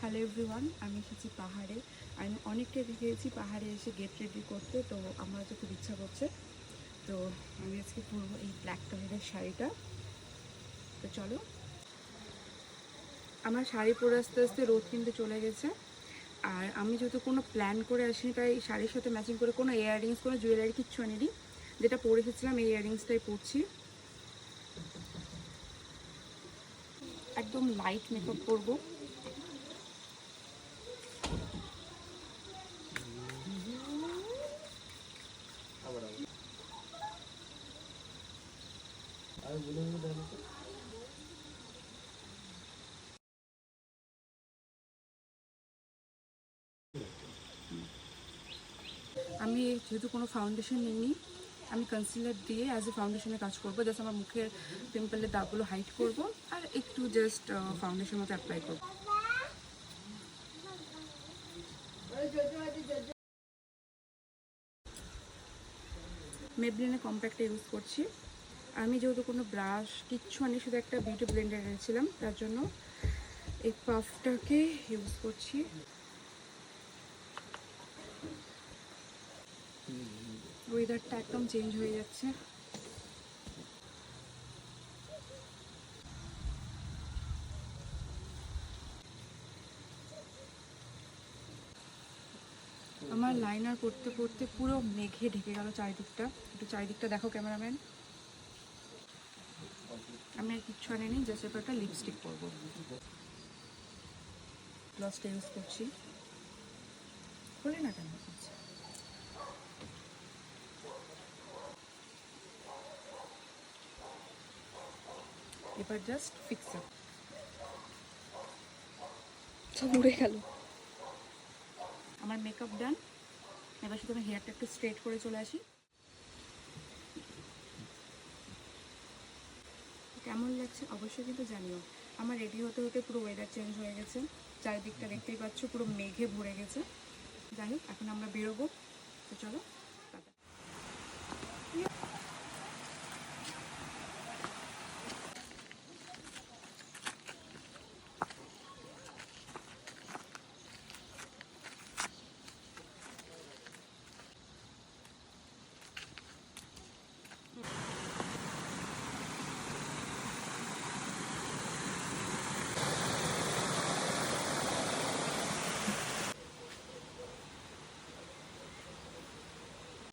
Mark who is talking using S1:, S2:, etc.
S1: Hello everyone, আমি এসেছি পাহাড়ে। আমি অনেকটা দেখেছি পাহাড়ে এসে গেট রেডি করতে, তো আমার তো খুব ইচ্ছা করছে। তো আমি আজকে পরবো এই ব্ল্যাক কালারের শাড়িটা। তো চলো, আমার শাড়ি পরে আস্তে আস্তে রোদ কিন্তু চলে গেছে। আর আমি যেহেতু কোনো প্ল্যান করে আসিনি, তাই শাড়ির সাথে ম্যাচিং করে কোনো ইয়াররিংস, কোনো জুয়েলারি কিচ্ছু আনিনি। যেটা পরে এসেছিলাম এই ইয়াররিংসটাই পরছি। একদম লাইট মেকআপ করবো। আমি যেহেতু কোনো ফাউন্ডেশন নিইনি, আমি কনসিলার দিয়ে অ্যাজ এ ফাউন্ডেশনে কাজ করবো। জাস্ট আমার মুখের পিম্পলের দাগগুলো হাইড করব আর একটু জাস্ট ফাউন্ডেশন মতো অ্যাপ্লাই করবো। মেবলিনের কম্প্যাক্টটা ইউজ করছি। আমি যেহেতু কোনো ব্রাশ কিচ্ছু আনি, শুধু একটা বিউটি ব্লেন্ডার এনেছিলাম, তার জন্য এই পাফটাকে ইউজ করছি। ওয়েদারটা একদম চেঞ্জ হয়ে যাচ্ছে। আমার লাইনার করতে করতে পুরো মেঘে ঢেকে গেল চারিদিকটা। একটু চারিদিকটা দেখো ক্যামেরাম্যান। আমি আর কিচ্ছু আনিনি, জাস্ট একটা লিপস্টিক করবো। গ্লসটা ইউজ করছি। খোলে না কেন? আচ্ছা, এবার জাস্ট ফিক্স আপ। সব উড়ে গেল। আমার মেকআপ ডান। এবার শুধু আমি হেয়ারটা একটু স্ট্রেট করে চলে আসি। কেমন লাগছে অবশ্যই কিন্তু জানিও। আমার রেডি হতে হতে পুরো ওয়েদার চেঞ্জ হয়ে গেছে। চারিদিকটা দেখতেই পাচ্ছ পুরো মেঘে ভরে গেছে। যাই হোক, এখন আমরা বেরোবো। তো চলো, টাটা।